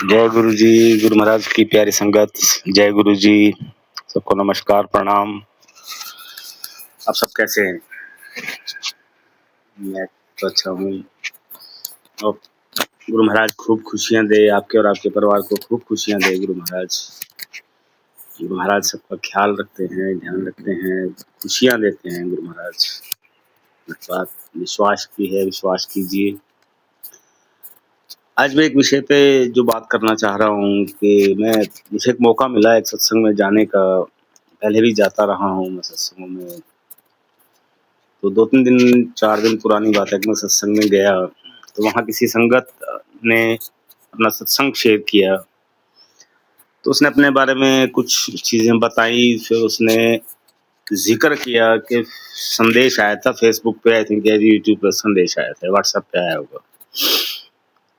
जय गुरु जी, गुरु महाराज की प्यारी संगत, जय गुरु जी, सबको नमस्कार, प्रणाम। आप सब कैसे हैं? मैं तो अच्छा हूँ। और गुरु महाराज खूब खुशियाँ दे आपके और आपके परिवार को, खूब खुशियाँ दे गुरु महाराज। गुरु महाराज सबका ख्याल रखते हैं, ध्यान रखते हैं, खुशियाँ देते हैं गुरु महाराज। बात विश्वास की है, विश्वास कीजिए। आज मैं एक विषय पे जो बात करना चाह रहा हूँ कि मुझे एक मौका मिला एक सत्संग में जाने का। पहले भी जाता रहा हूँ मैं सत्संगों में। तो 2-3 दिन 4 दिन पुरानी बात है कि मैं सत्संग में गया, तो वहाँ किसी संगत ने अपना सत्संग शेयर किया। तो उसने अपने बारे में कुछ चीज़ें बताई, फिर उसने ज़िक्र किया कि संदेश आया था फ़ेसबुक पे, आई थिंक या यूट्यूब पे संदेश आया था, व्हाट्सएप पे आया होगा।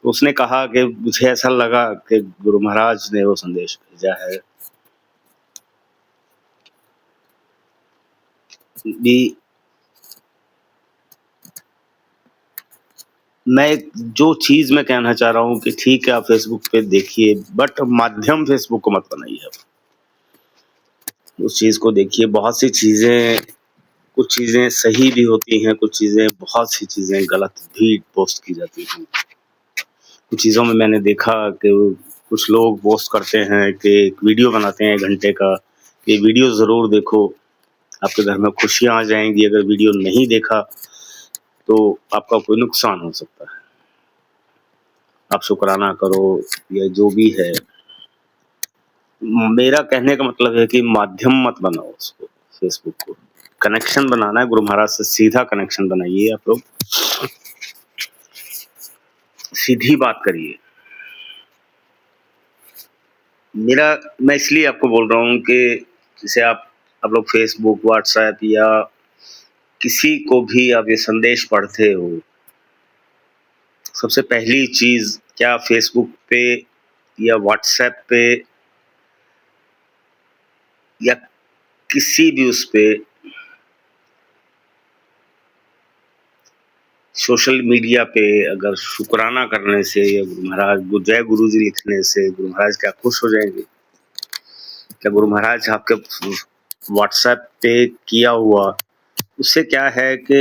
तो उसने कहा कि मुझे ऐसा लगा कि गुरु महाराज ने वो संदेश भेजा है भी। जो चीज़ मैं कहना चाह रहा हूँ कि ठीक है आप फ़ेसबुक पे देखिए, बट माध्यम फ़ेसबुक को मत बनाइए आप। उस चीज़ को देखिए, बहुत सी चीज़ें, कुछ चीज़ें सही भी होती हैं, कुछ चीज़ें, बहुत सी चीज़ें गलत भी पोस्ट की जाती हैं। कुछ चीज़ों में मैंने देखा कि कुछ लोग पोस्ट करते हैं कि एक वीडियो बनाते हैं 1 घंटे का, ये वीडियो ज़रूर देखो, आपके घर में खुशियाँ आ जाएँगी। अगर वीडियो नहीं देखा तो आपका कोई नुकसान हो सकता है। आप शुकराना करो या जो भी है। मेरा कहने का मतलब है कि माध्यम मत बनाओ उसको, फ़ेसबुक को। कनेक्शन बनाना है गुरु महाराज से, सीधा कनेक्शन बनाइए आप लोग। सीधी बात करिए। मैं इसलिए आपको बोल रहा हूँ कि जैसे आप लोग फ़ेसबुक, व्हाट्सएप या किसी को भी आप ये संदेश पढ़ते हो, सबसे पहली चीज़, क्या फ़ेसबुक पे या व्हाट्सएप पे या किसी भी उस पे सोशल मीडिया पे अगर शुकराना करने से या गुरु महाराज जय गुरु जी लिखने से गुरु महाराज क्या खुश हो जाएंगे? क्या गुरु महाराज आपके व्हाट्सएप पे किया हुआ, उससे क्या है कि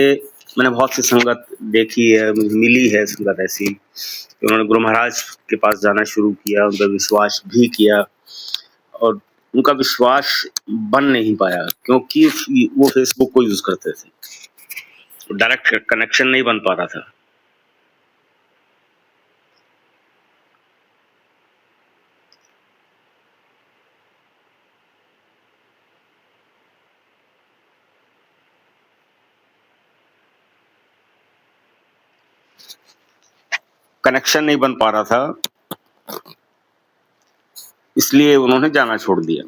मैंने बहुत सी संगत देखी है, मिली है संगत ऐसी कि उन्होंने गुरु महाराज के पास जाना शुरू किया, उनका विश्वास भी किया और उनका विश्वास बन नहीं पाया क्योंकि वो फ़ेसबुक को यूज़ करते थे, डायरेक्ट कनेक्शन नहीं बन पा रहा था। कनेक्शन नहीं बन पा रहा था, इसलिए उन्होंने जाना छोड़ दिया।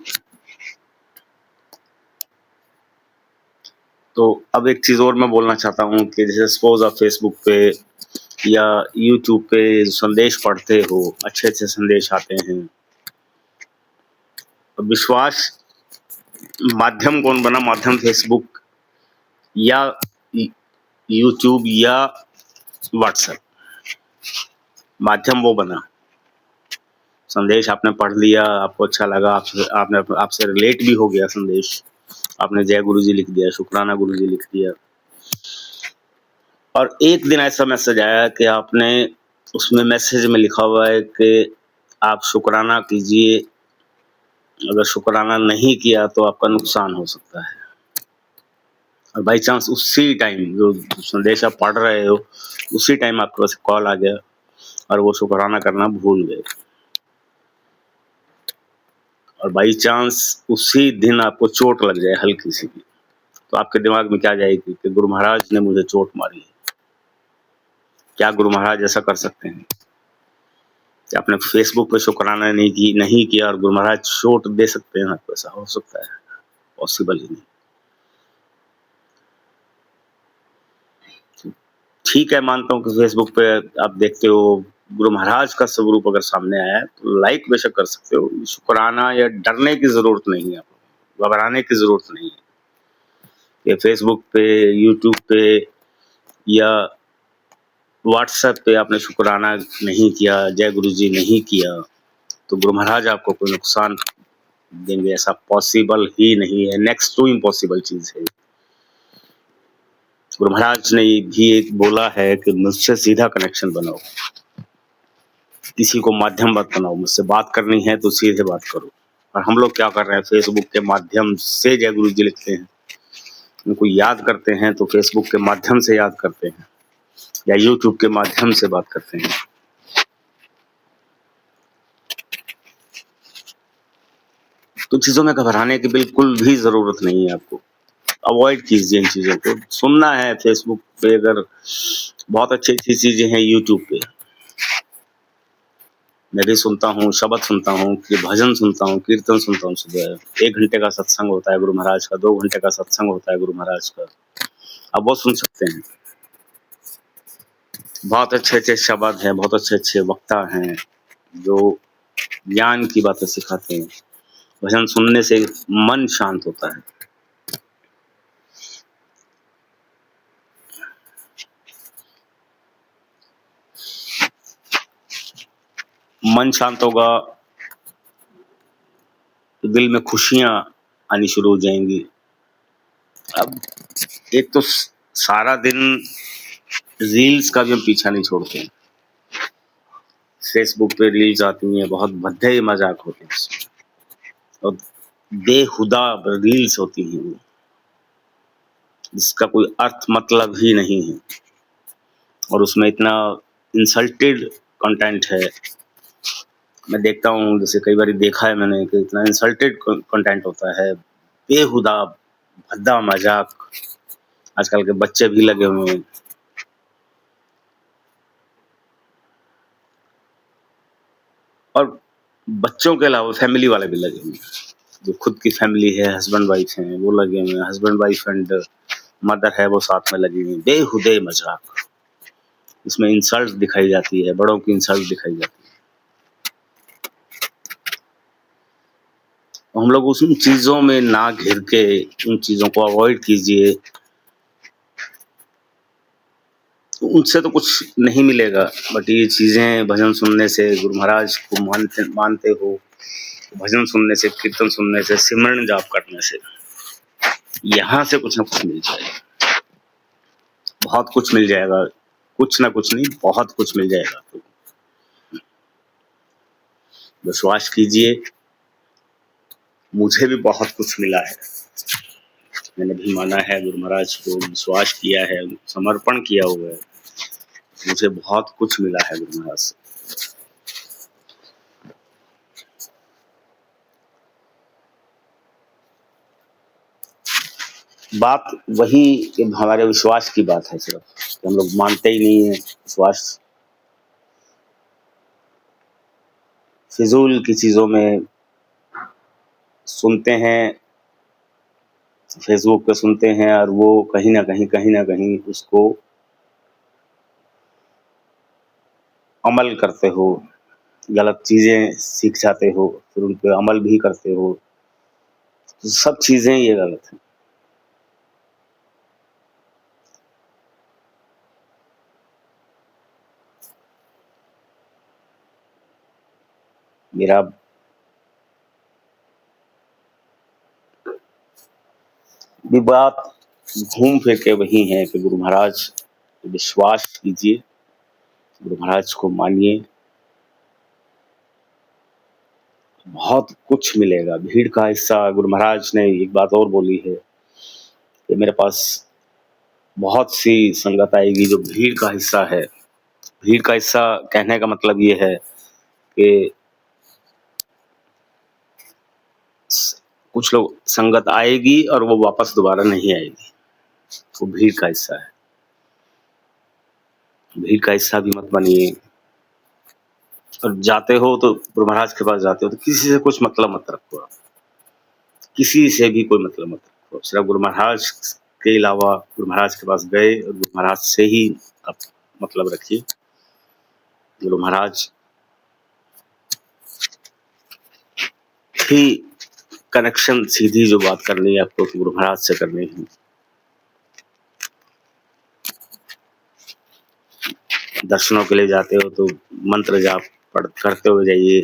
तो अब एक चीज़ और मैं बोलना चाहता हूँ कि जैसे सपोज़ आप फ़ेसबुक पे या यूट्यूब पे संदेश पढ़ते हो, अच्छे-अच्छे संदेश आते हैं। अब विश्वास माध्यम कौन बना? माध्यम फ़ेसबुक या यूट्यूब या व्हाट्सएप, माध्यम वो बना। संदेश आपने पढ़ लिया, आपको अच्छा लगा, आपसे रिलेट भी हो गया संदेश, आपने जय गुरु जी लिख दिया, शुकराना गुरु जी लिख दिया। और एक दिन ऐसा मैसेज आया कि आपने उसमें मैसेज में लिखा हुआ है कि आप शुकराना कीजिए, अगर शुकराना नहीं किया तो आपका नुकसान हो सकता है। और बाई चांस उसी टाइम जो संदेश आप पढ़ रहे हो, उसी टाइम आपके पास कॉल आ गया और वो शुकराना करना भूल गए। और बाई चांस उसी दिन आपको चोट लग जाए हल्की सी भी, तो आपके दिमाग में क्या जाएगी कि गुरु महाराज ने मुझे चोट मारी है। क्या गुरु महाराज ऐसा कर सकते हैं कि आपने फ़ेसबुक पे शुकराना नहीं किया और गुरु महाराज चोट दे सकते हैं आपको? ऐसा हो सकता है? पॉसिबल ही नहीं। ठीक है, मानता हूँ कि फ़ेसबुक पे आप देखते हो, गुरु महाराज का स्वरूप अगर सामने आया है तो लाइक बेशक कर सकते हो, शुकराना या डरने की ज़रूरत नहीं है आपको, घबराने की ज़रूरत नहीं है। ये फ़ेसबुक पे, यूट्यूब पे या व्हाट्सएप पे आपने शुकराना नहीं किया, जय गुरु जी नहीं किया, तो गुरु महाराज आपको कोई नुकसान देंगे ऐसा पॉसिबल ही नहीं है, नेक्स्ट टू इम्पॉसिबल चीज़ है। गुरु महाराज ने भी एक बोला है कि मुझसे सीधा कनेक्शन बनाओ, किसी को माध्यम मत बनाओ, मुझसे बात करनी है तो सीधे बात करो। और हम लोग क्या कर रहे हैं, फेसबुक के माध्यम से जय गुरु जी लिखते हैं, उनको याद करते हैं तो फेसबुक के माध्यम से याद करते हैं या यूट्यूब के माध्यम से बात करते हैं। तो चीज़ों में घबराने की बिल्कुल भी ज़रूरत नहीं है आपको। अवॉइड कीजिए इन चीज़ों को। सुनना है फेसबुक पे, अगर बहुत अच्छी-अच्छी चीज़ें हैं यूट्यूब पे, मैं भी सुनता हूँ, शब्द सुनता हूँ, कि भजन सुनता हूँ, कीर्तन सुनता हूँ सुबह। 1 घंटे का सत्संग होता है गुरु महाराज का, 2 घंटे का सत्संग होता है गुरु महाराज का। आप वो सुन सकते हैं। बहुत अच्छे-अच्छे शब्द हैं, बहुत अच्छे-अच्छे वक्ता हैं, जो ज्ञान की बातें सिखाते हैं। भजन सुनने से मन शांत होता है। मन शांत होगा तो दिल में खुशियाँ आनी शुरू हो जाएँगी। अब एक तो सारा दिन रील्स का भी हम पीछा नहीं छोड़ते हैं। फेसबुक पे रील्स आती हैं, बहुत भद्दे मज़ाक होते हैं उसमें और बेहुदा रील्स होती हैं वो, जिसका कोई अर्थ मतलब ही नहीं है और उसमें इतना इंसल्टेड कंटेंट है। मैं देखता हूँ, जैसे कई बार देखा है मैंने, कि इतना इंसल्टेड कंटेंट होता है, बेहुदा भद्दा मज़ाक। आजकल के बच्चे भी लगे हुए हैं। और बच्चों के अलावा फैमिली वाले भी लगे हुए हैं। जो खुद की फैमिली है, हस्बैंड वाइफ हैं, वो लगे हुए हैं। हस्बैंड वाइफ एंड मदर है, वो साथ में लगी हुई हैं। बेहुदे मज़ाक। इसमें इंसल्ट दिखाई जाती है, बड़ों की इंसल्ट दिखाई जाती है। हम लोग उन चीज़ों में ना घिर के उन चीज़ों को अवॉइड कीजिए। उनसे तो कुछ नहीं मिलेगा, बट ये चीज़ें भजन सुनने से, गुरु महाराज को मानते हो, भजन सुनने से, कीर्तन सुनने से, सिमरन जाप करने से, यहाँ से कुछ ना कुछ मिल जाएगा। बहुत कुछ मिल जाएगा। कुछ ना कुछ नहीं, बहुत कुछ मिल जाएगा आपको। विश्वास कीजिए, मुझे भी बहुत कुछ मिला है। मैंने भी माना है गुरु महाराज को, विश्वास किया है, समर्पण किया हुआ है। मुझे बहुत कुछ मिला है गुरु महाराज से। बात वही कि हमारे विश्वास की बात है सिर्फ, कि हम लोग मानते ही नहीं है। विश्वास फिजूल की चीज़ों में सुनते हैं, फेसबुक पे सुनते हैं और वो कहीं ना कहीं उसको अमल करते हो, गलत चीज़ें सीख जाते हो, फिर उन पे अमल भी करते हो। तो सब चीज़ें ये गलत हैं। मेरा भी बात घूम फिर के वही है कि गुरु महाराज विश्वास कीजिए, गुरु महाराज को मानिए, बहुत कुछ मिलेगा। भीड़ का हिस्सा, गुरु महाराज ने एक बात और बोली है कि मेरे पास बहुत सी संगत आएगी जो भीड़ का हिस्सा है। भीड़ का हिस्सा कहने का मतलब ये है कि कुछ लोग संगत आएगी और वो वापस दोबारा नहीं आएगी, वो भीड़ का हिस्सा है। भीड़ का हिस्सा भी मत बनिए। और जाते हो तो गुरु महाराज के पास जाते हो तो किसी से कुछ मतलब मत रखो। आप किसी से भी कोई मतलब मत रखो। सिर्फ गुरु महाराज के अलावा गुरु महाराज के पास गए और गुरु महाराज से ही आप मतलब रखिए। गुरु महाराज ही कनेक्शन, सीधी जो बात करनी है आपको, तो गुरु महाराज से करनी है। दर्शनों के लिए जाते हो तो मंत्र जाप करते हुए जाइए।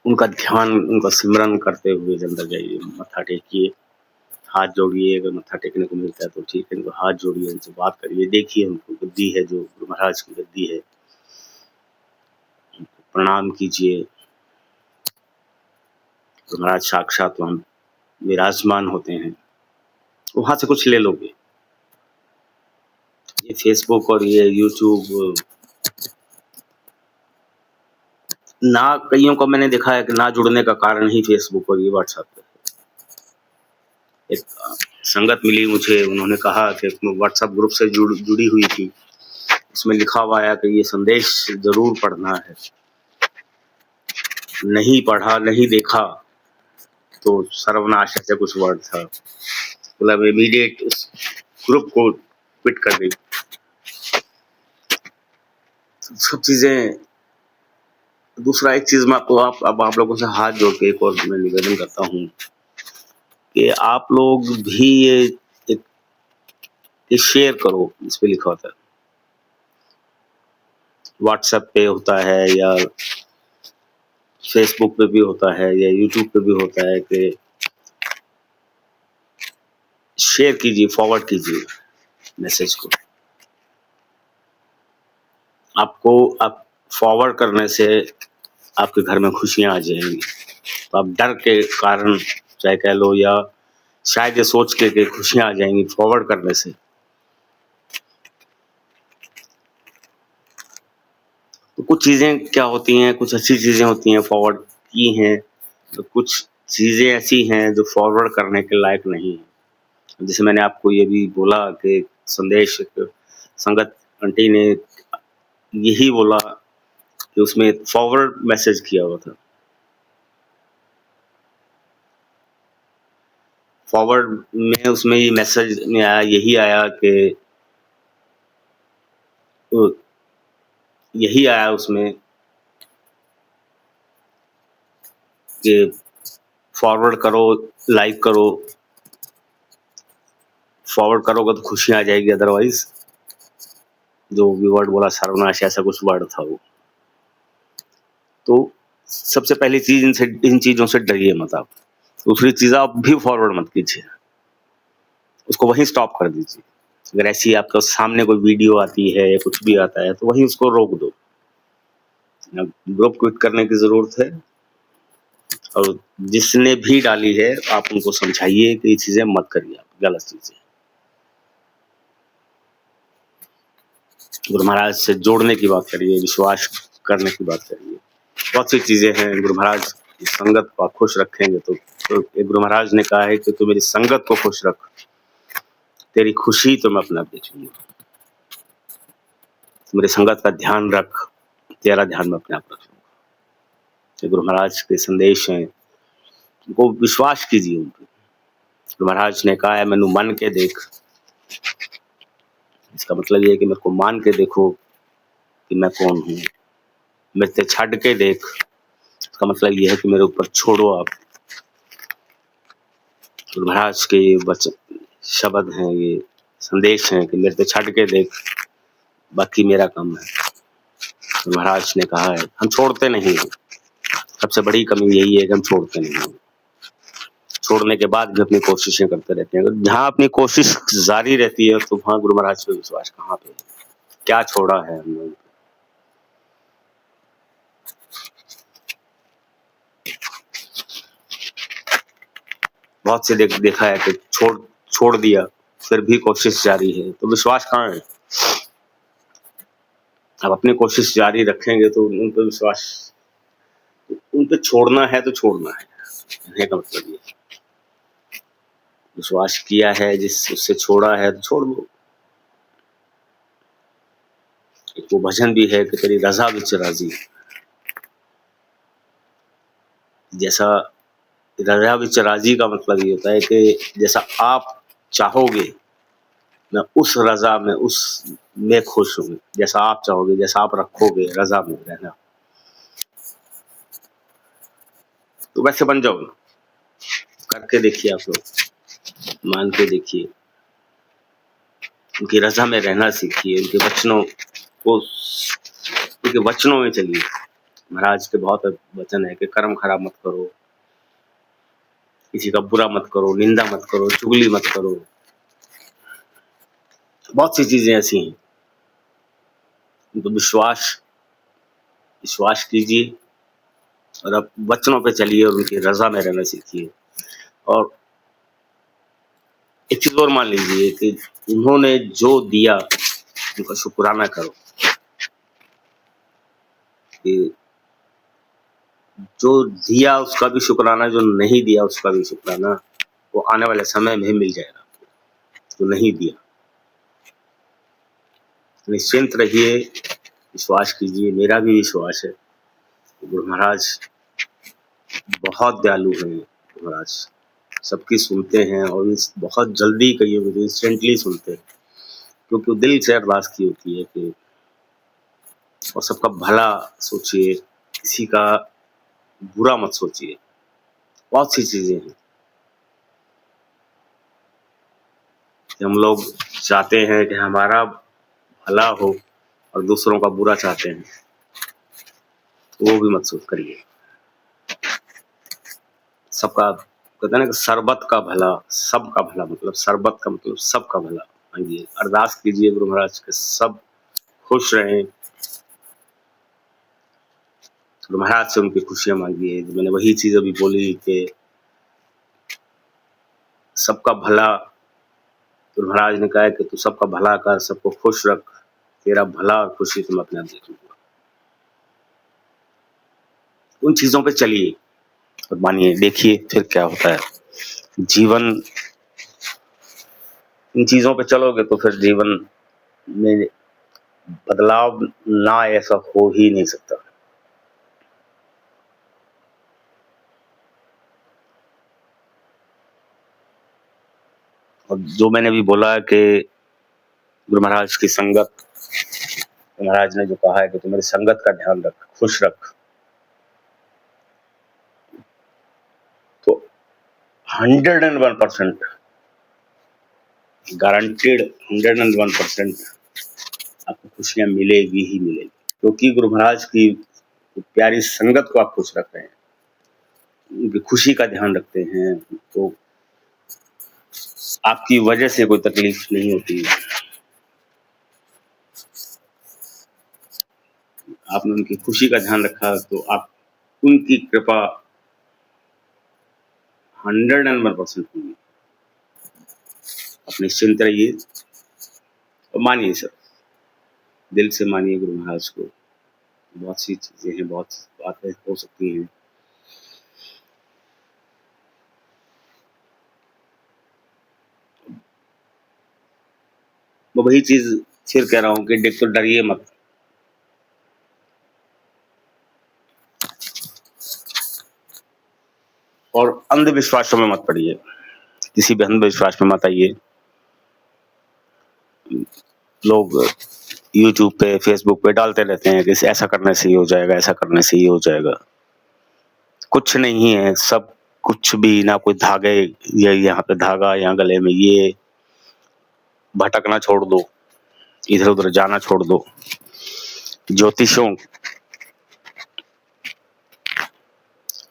उनका ध्यान, उनका सिमरन करते हुए अंदर जाइए, मत्था टेकिए, हाथ जोड़िए। अगर मत्था टेकने को मिलता है तो ठीक है, इनको हाथ जोड़िए, उनसे बात करिए, देखिए उनको गद्दी है, जो गुरु महाराज की गद्दी है, उनको प्रणाम कीजिए। गुरु महाराज साक्षात वहाँ विराजमान होते हैं, वहाँ से कुछ ले लोगे। ये फेसबुक और ये यूट्यूब, ना कईयों को मैंने देखा है कि ना जुड़ने का कारण ही फेसबुक और ये व्हाट्सएप है। एक संगत मिली मुझे, उन्होंने कहा कि व्हाट्सएप ग्रुप से जुड़ी हुई थी, उसमें लिखा हुआ आया कि ये संदेश जरूर पढ़ना है, नहीं पढ़ा, नहीं देखा तो सर्वनाश, ऐसे कुछ वर्ड था। मतलब इमीडिएट उस ग्रुप को क्विट कर दी। सब चीजें। दूसरा एक चीज मैं आपको अब आप लोगों से हाथ जोड़ के एक और मैं निवेदन करता हूँ कि आप लोग भी ये शेयर करो। इस पे लिखा होता है, व्हाट्सएप पे होता है या फेसबुक पे भी होता है या यूट्यूब पे भी होता है कि शेयर कीजिए, फॉरवर्ड कीजिए मैसेज को। आपको आप फॉरवर्ड करने से आपके घर में खुशियां आ जाएंगी। तो आप डर के कारण चाहे कह लो, या शायद ये सोच के कि खुशियां आ जाएंगी फॉरवर्ड करने से, तो कुछ चीजें क्या होती हैं, कुछ अच्छी चीजें होती हैं फॉरवर्ड की हैं, तो कुछ चीजें ऐसी हैं जो फॉरवर्ड करने के लायक नहीं है। जैसे मैंने आपको ये भी बोला कि संदेश संगत आंटी ने यही बोला कि उसमें फॉरवर्ड मैसेज किया हुआ था। फॉरवर्ड में उसमें ये मैसेज में आया, यही आया कि यही आया उसमें कि फॉरवर्ड करो, लाइक करो, फॉरवर्ड करोगे तो खुशियां आ जाएगी, अदरवाइज जो भी वर्ड बोला सर्वनाश, ऐसा कुछ वर्ड था वो। तो सबसे पहली चीज इन चीजों से डरिए मत आप। दूसरी चीज, आप भी फॉरवर्ड मत कीजिए, उसको वहीं स्टॉप कर दीजिए। अगर ऐसी आपके सामने कोई वीडियो आती है या कुछ भी आता है तो वहीं उसको रोक दो। ग्रुप क्विट करने की जरूरत है, और जिसने भी डाली है आप उनको समझाइए कि ये चीजें मत करिए, आप गलत चीजें। गुरु महाराज से जोड़ने की बात करिए, विश्वास करने की बात करिए। बहुत सी चीजें हैं। गुरु महाराज की संगत को आप खुश रखेंगे तो गुरु महाराज ने कहा है कि तू मेरी संगत को खुश रख, तेरी खुशी तो मैं अपना बेचूंगा। मेरे संगत का ध्यान रख, तेरा ध्यान मैं अपने आप रखूंगा। तो गुरु महाराज के संदेश हैं, उनको विश्वास कीजिए उन पर। गुरु महाराज ने कहा है, मैनू मन के देख। इसका मतलब ये है कि मेरे को मान के देखो कि मैं कौन हूँ। मेरे से छड़ के देख, इसका मतलब ये है कि मेरे ऊपर छोड़ो आप। गुरु महाराज के ये वचन शब्द हैं, ये संदेश हैं कि मेरे से छड़ के देख, बाकी मेरा काम है। गुरु महाराज ने कहा है, हम छोड़ते नहीं हैं। सबसे बड़ी कमी यही है कि हम छोड़ते नहीं हैं। छोड़ने के बाद भी अपनी कोशिशें करते रहते हैं। जहाँ अपनी कोशिश जारी रहती है तो वहाँ गुरु महाराज पे विश्वास कहाँ पे है? क्या छोड़ा है हमने? बहुत से देखा है कि छोड़ दिया, फिर भी कोशिश जारी है, तो विश्वास कहाँ है? अब अपनी कोशिश जारी रखेंगे तो उन पे विश्वास, उन पे छोड़ना है तो छोड़ना है, कहने का मतलब ये। विश्वास किया है, जिस उससे छोड़ा है तो छोड़ दो। एक वो भजन भी है कि तेरी रजा विच राजी। जैसा रजा विच राजी का मतलब ये होता है कि जैसा आप चाहोगे मैं उस रजा में, उस में खुश हूँ। जैसा आप चाहोगे, जैसा आप रखोगे रजा में रहना, तो वैसे बन जाओ। करके देखिए आप लोग, मान के देखिए, उनकी रजा में रहना सीखिए, उनके वचनों को, उनके वचनों में चलिए। महाराज के बहुत वचन है कि कर्म खराब मत करो, किसी का बुरा मत करो, निंदा मत करो, चुगली मत करो। बहुत सी चीजें ऐसी हैं। तो विश्वास कीजिए और अब वचनों पे चलिए और उनकी रजा में रहना सीखिए। और एक चीज और मान लीजिए कि उन्होंने जो दिया उनका शुक्राना करो। कि जो दिया उसका भी शुक्राना, जो नहीं दिया उसका भी शुक्राना, वो आने वाले समय में मिल जाएगा। जो नहीं दिया, निश्चिंत रहिए, विश्वास कीजिए। मेरा भी विश्वास है गुरु महाराज बहुत दयालु हैं। गुरु महाराज सबकी सुनते हैं और बहुत जल्दी, कहिए तो इंस्टेंटली सुनते हैं, क्योंकि वो दिल से अरदास की होती है कि और सबका भला सोचिए, किसी का बुरा मत सोचिए। बहुत सी चीजें हैं कि हम लोग चाहते हैं कि हमारा भला हो और दूसरों का बुरा चाहते हैं, वो भी मत सोच करिए। सबका कहते हैं ना कि सरबत का भला, सबका भला, मतलब सरबत का मतलब सबका भला। मांगिए, अरदास कीजिए गुरु महाराज के सब खुश रहें। गुरु महाराज से उनकी खुशियां मांगिए। मैंने वही चीज अभी बोली कि सबका भला, गुरु महाराज ने कहा कि तू सबका भला कर, सबको खुश रख, तेरा भला और खुशी तुम अपने आप देख लूंगा। उन चीजों पे चलिए और मानिए, देखिए फिर क्या होता है। जीवन, इन चीजों पे चलोगे तो फिर जीवन में बदलाव ना ऐसा हो ही नहीं सकता। और जो मैंने भी बोला कि गुरु महाराज की संगत, महाराज ने जो कहा है कि तू मेरी संगत का ध्यान रख, खुश रख, तो 101% गारंटेड, 101% आपको खुशियां मिलेगी ही मिलेगी, क्योंकि गुरु महाराज की प्यारी संगत को आप खुश रख रहे हैं, उनकी खुशी का ध्यान रखते हैं, तो आपकी वजह से कोई तकलीफ नहीं होती। आपने उनकी खुशी का ध्यान रखा तो आप, उनकी कृपा 101% होगी। आप निश्चिंत रहिए और मानिए, सब दिल से मानिए गुरु महाराज को। बहुत सी चीजें हैं, बहुत सी बातें हो सकती हैं। मैं वही चीज फिर कह रहा हूँ कि देख, तो डरिए मत। और अंधविश्वासों में मत पड़िए, किसी भी अंधविश्वास में मत आइए। लोग यूट्यूब पे, फेसबुक पे डालते रहते हैं कि ऐसा करने से ही हो जाएगा, ऐसा करने से ही हो जाएगा। कुछ नहीं है, सब कुछ भी ना। कोई धागे, ये यहाँ पे धागा, यहाँ गले में ये, भटकना छोड़ दो, इधर उधर जाना छोड़ दो। ज्योतिषों,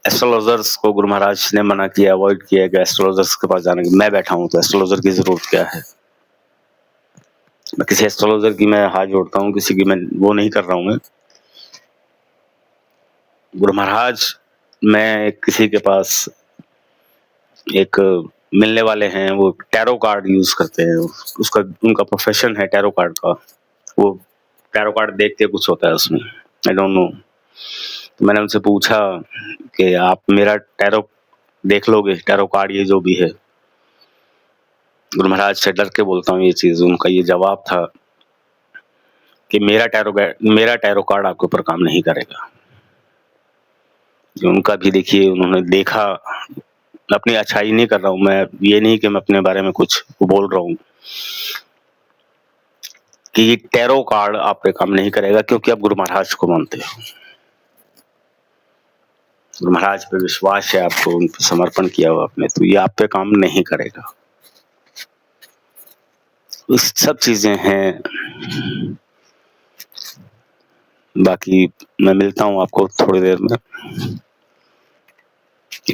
एस्ट्रोलॉजर्स को गुरु महाराज ने मना किया, अवॉइड किया कि एस्ट्रोलॉजर्स के पास जाने की। मैं बैठा हूं तो एस्ट्रोलॉजर की जरूरत क्या है। मैं किसी एस्ट्रोलॉजर की मैं हाथ जोड़ता हूँ, किसी की मैं वो नहीं कर रहा हूँ। मैं गुरु महाराज, मैं किसी के पास एक मिलने वाले हैं, वो टैरो कार्ड यूज करते हैं, उसका उनका प्रोफेशन है टैरो कार्ड का। वो टैरो कार्ड देख के कुछ होता है उसमें, आई डोंट नो। तो मैंने उनसे पूछा कि आप मेरा टैरो देख लोगे, टैरो कार्ड ये जो भी है। गुरु महाराज से डर के बोलता हूँ ये चीज। उनका ये जवाब था कि मेरा टैरो कार्ड आपके ऊपर काम नहीं करेगा। उनका भी देखिए, उन्होंने देखा, अपनी अच्छाई नहीं कर रहा हूँ मैं, ये नहीं कि मैं अपने बारे में कुछ बोल रहा हूँ, कि ये टैरो कार्ड आप पे काम नहीं करेगा, क्योंकि आप गुरु महाराज को मानते हो। गुरु महाराज पे विश्वास है आपको, उन पे समर्पण किया हुआ आपने, तो ये आप पे काम नहीं करेगा। इस सब चीजें हैं। बाकी मैं मिलता हूँ आपको थोड़ी देर में,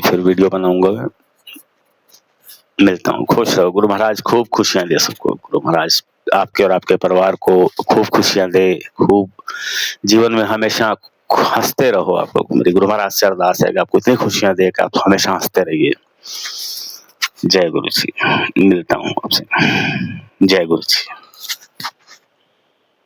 फिर वीडियो बनाऊंगा मैं। मिलता हूँ। खुश रहो। गुरु महाराज खूब खुशियाँ दे सबको। गुरु महाराज आपके और आपके परिवार को खूब खुशियाँ दे, खूब जीवन में हमेशा हंसते रहो। आप लोग, मेरी गुरु महाराज से अरदास है कि आपको इतनी खुशियाँ दे कि आप हमेशा हंसते रहिए। जय गुरु जी। मिलता हूँ आपसे। जय गुरु जी।